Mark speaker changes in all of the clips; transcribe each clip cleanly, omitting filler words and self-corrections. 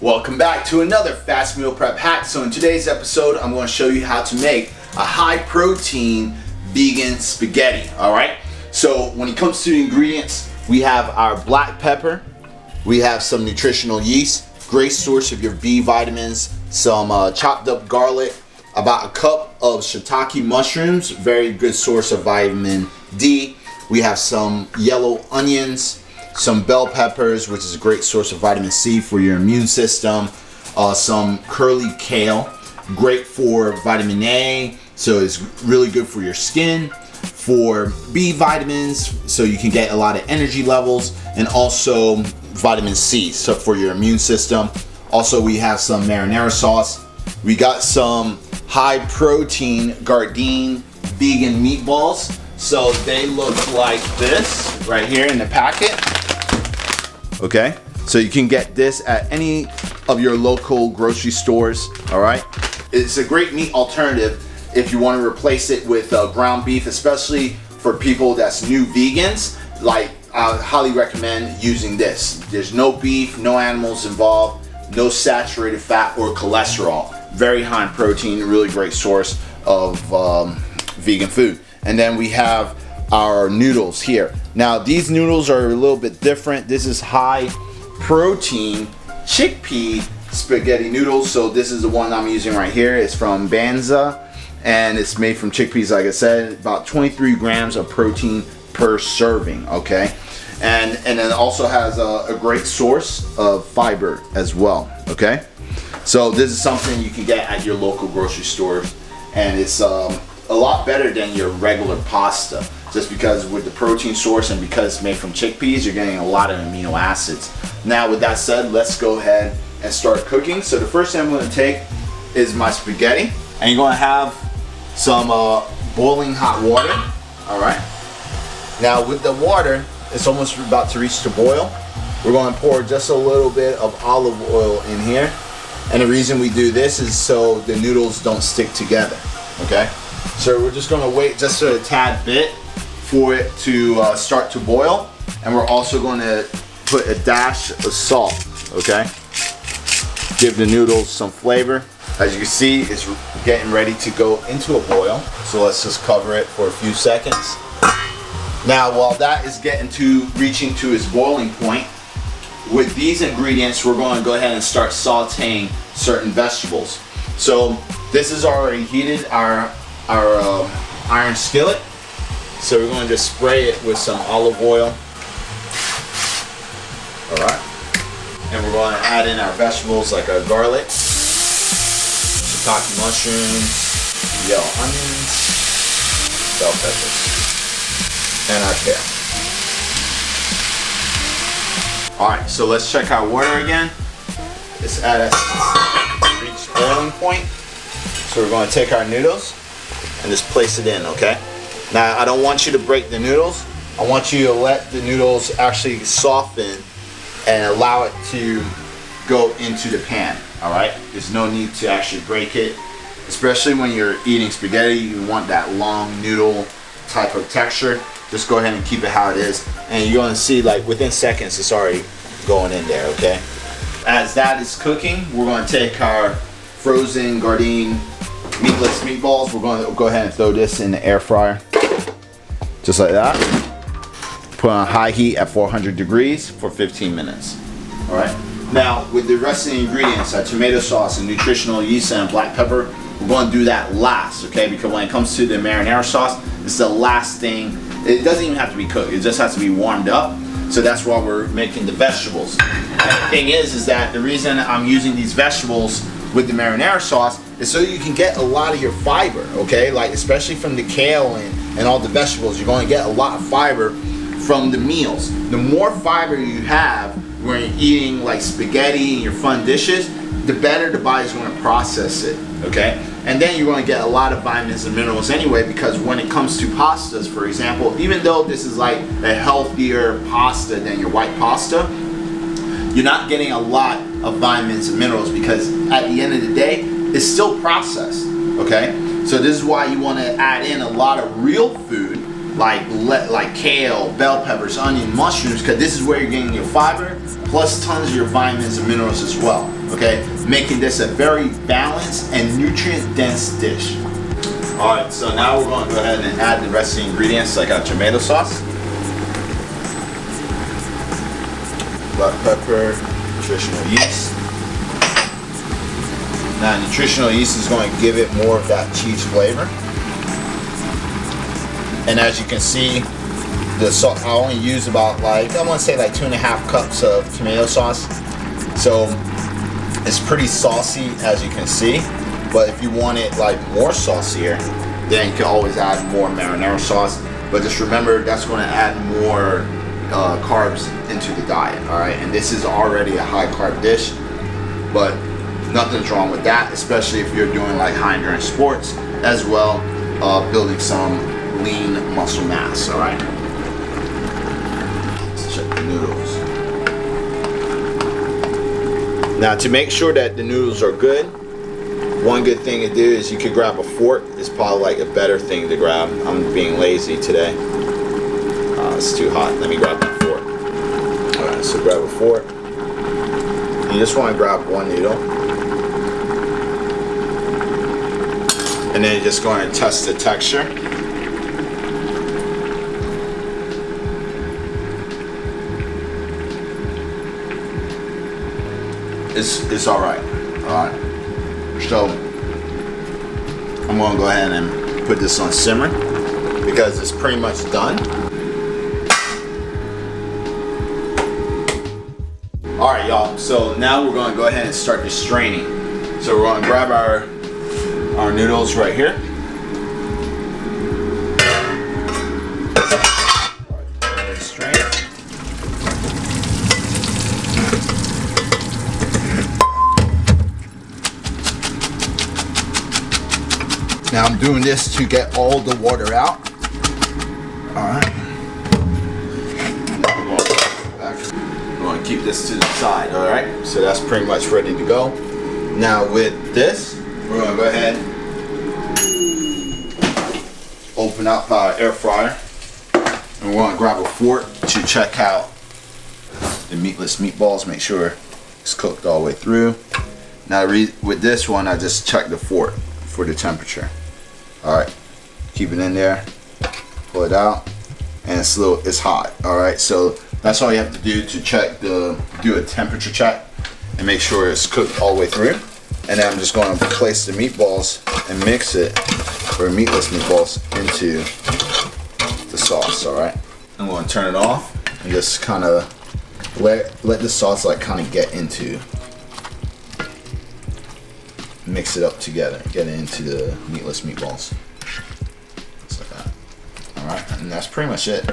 Speaker 1: Welcome back to another fast meal prep hack. So in today's episode, I'm going to show you how to make a high protein vegan spaghetti. All right. So when it comes to the ingredients, we have our black pepper, we have some nutritional yeast, great source of your B vitamins, some chopped up garlic, about a cup of Shiitake mushrooms, very good source of vitamin D. We have some yellow onions, some bell peppers, which is a great source of vitamin C for your immune system, some curly kale, great for vitamin A, so it's really good for your skin, for B vitamins, so you can get a lot of energy levels, and also vitamin C, so for your immune system. Also, we have some marinara sauce. We got some high protein Gardein vegan meatballs. So they look like this right here in the packet. Okay, so you can get this at any of your local grocery stores. All right, it's a great meat alternative if you want to replace it with ground beef, especially for people that's new vegans. Like, I highly recommend using this. There's no beef, no animals involved, no saturated fat or cholesterol. Very high in protein, really great source of vegan food. And then we have our noodles here. Now these noodles are a little bit different. This is high protein chickpea spaghetti noodles. So this is the one I'm using right here. It's from Banza and it's made from chickpeas, like I said, about 23 grams of protein per serving, okay? And then it also has a great source of fiber as well, okay? So this is something you can get at your local grocery store, and it's a lot better than your regular pasta, just because with the protein source and because it's made from chickpeas, you're getting a lot of amino acids. Now with that said, let's go ahead and start cooking. So the first thing I'm going to take is my spaghetti, and you're going to have some boiling hot water. All right, now with the water, it's almost about to reach the boil. We're going to pour just a little bit of olive oil in here, and the reason we do this is so the noodles don't stick together. Okay, so we're just going to wait just a tad bit for it to start to boil, and we're also going to put a dash of salt. Okay, give the noodles some flavor. As you can see, it's getting ready to go into a boil, so let's just cover it for a few seconds. Now while that is reaching to its boiling point, with these ingredients we're going to go ahead and start sauteing certain vegetables. So this is already heated, our iron skillet. So we're going to just spray it with some olive oil. All right, and we're going to add in our vegetables like our garlic, shiitake mushrooms, yellow onions, bell peppers, and our kale. All right, so let's check our water again. It's at a reached boiling point. So we're going to take our noodles and just place it in, okay? Now I don't want you to break the noodles. I want you to let the noodles actually soften and allow it to go into the pan, all right? There's no need to actually break it, especially when you're eating spaghetti. You want that long noodle type of texture. Just go ahead and keep it how it is, and you're going to see like within seconds it's already going in there, okay? As that is cooking, we're going to take our frozen Gardein meatless meatballs. We're going to go ahead and throw this in the air fryer, just like that. Put on high heat at 400 degrees for 15 minutes. All right. Now with the rest of the ingredients, our tomato sauce and nutritional yeast and black pepper, we're going to do that last, okay? Because when it comes to the marinara sauce, it's the last thing. It doesn't even have to be cooked. It just has to be warmed up. So that's why we're making the vegetables. And the thing is that the reason I'm using these vegetables with the marinara sauce is so you can get a lot of your fiber, okay? Like especially from the kale and all the vegetables, you're going to get a lot of fiber from the meals. The more fiber you have when you're eating like spaghetti and your fun dishes, the better the body's going to process it, okay? And then you're going to get a lot of vitamins and minerals anyway, because when it comes to pastas, for example, even though this is like a healthier pasta than your white pasta, you're not getting a lot of vitamins and minerals because at the end of the day, it's still processed, okay? So this is why you want to add in a lot of real food like kale, bell peppers, onion, mushrooms, because this is where you're getting your fiber plus tons of your vitamins and minerals as well, okay? Making this a very balanced and nutrient-dense dish. All right, so now we're going to go ahead and add the rest of the ingredients. I got tomato sauce, black pepper, nutritional yeast. Now, nutritional yeast is going to give it more of that cheese flavor. And as you can see, the salt, I only use about I want to say 2.5 cups of tomato sauce. So it's pretty saucy, as you can see. But if you want it more saucier, then you can always add more marinara sauce. But just remember, that's going to add more carbs into the diet, all right? And this is already a high carb dish, but nothing's wrong with that, especially if you're doing high endurance sports as well, building some lean muscle mass, all right? Let's check the noodles. Now, to make sure that the noodles are good, one good thing to do is you could grab a fork. It's probably a better thing to grab. I'm being lazy today. It's too hot. Let me grab that fork. All right, so grab a fork. You just want to grab one noodle. And then you're just going to test the texture. It's all right. All right. So I'm going to go ahead and put this on simmer because it's pretty much done. All right, y'all. So now we're going to go ahead and start the straining. So we're going to grab our noodles right here. Strain. Now I'm doing this to get all the water out. All right. I'm going to keep this to the side. All right. So that's pretty much ready to go. Now with this, we're going to go ahead, open up our air fryer, and we're going to grab a fork to check out the meatless meatballs. Make sure it's cooked all the way through. Now with this one, I just checked the fork for the temperature. All right, keep it in there, pull it out, and it's hot. All right, so that's all you have to do to do a temperature check and make sure it's cooked all the way through. And then I'm just going to place the meatballs and mix it, or meatless meatballs, into the sauce. All right, I'm going to turn it off and just kind of let the sauce kind of get into, mix it up together, get it into the meatless meatballs. Just like that. All right, and that's pretty much it.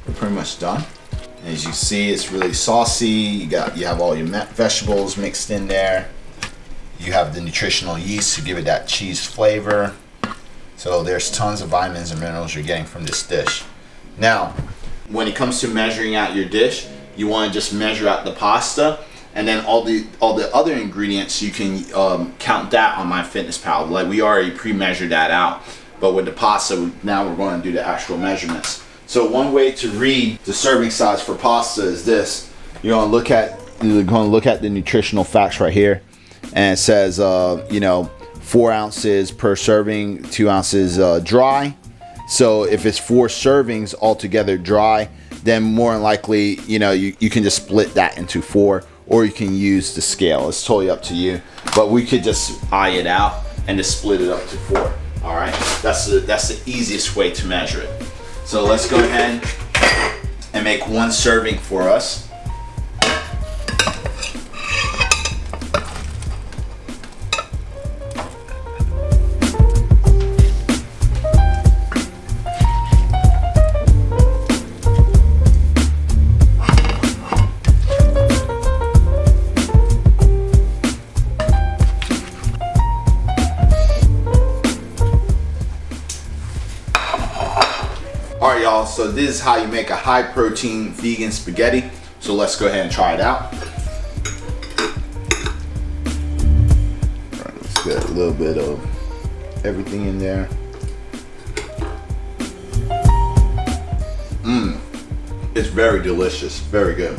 Speaker 1: We're pretty much done. And as you see, it's really saucy. You have all your vegetables mixed in there. You have the nutritional yeast to give it that cheese flavor. So there's tons of vitamins and minerals you're getting from this dish. Now, when it comes to measuring out your dish, you want to just measure out the pasta, and then all the other ingredients you can count that on MyFitnessPal. We already pre-measured that out. But with the pasta, now we're going to do the actual measurements. So one way to read the serving size for pasta is this. You're going to look at the nutritional facts right here. And it says, 4 ounces per serving, 2 ounces dry. So if it's 4 servings altogether dry, then more than likely, you can just split that into 4, or you can use the scale. It's totally up to you. But we could just eye it out and just split it up to 4. All right, that's the easiest way to measure it. So let's go ahead and make 1 serving for us. Alright y'all, so this is how you make a high protein vegan spaghetti. So let's go ahead and try it out. Alright, let's get a little bit of everything in there. It's very delicious, very good.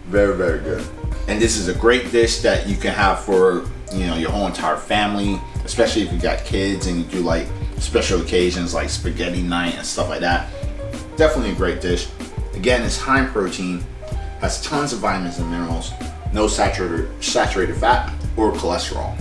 Speaker 1: Very, very good. And this is a great dish that you can have for, you know, your whole entire family, especially if you got kids and you do like special occasions like spaghetti night and stuff like that. Definitely a great dish. Again, it's high in protein, has tons of vitamins and minerals, no saturated fat or cholesterol.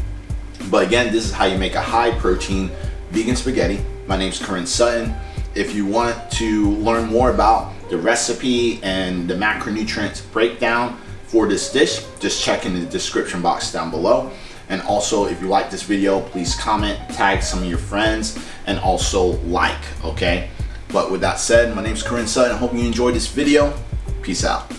Speaker 1: But again, this is how you make a high protein vegan spaghetti. My name's Corinne Sutton. If you want to learn more about the recipe and the macronutrients breakdown for this dish, just check in the description box down below. And also, if you like this video, please comment, tag some of your friends, and also like, okay? But with that said, my name's Corinne Sutton. I hope you enjoyed this video. Peace out.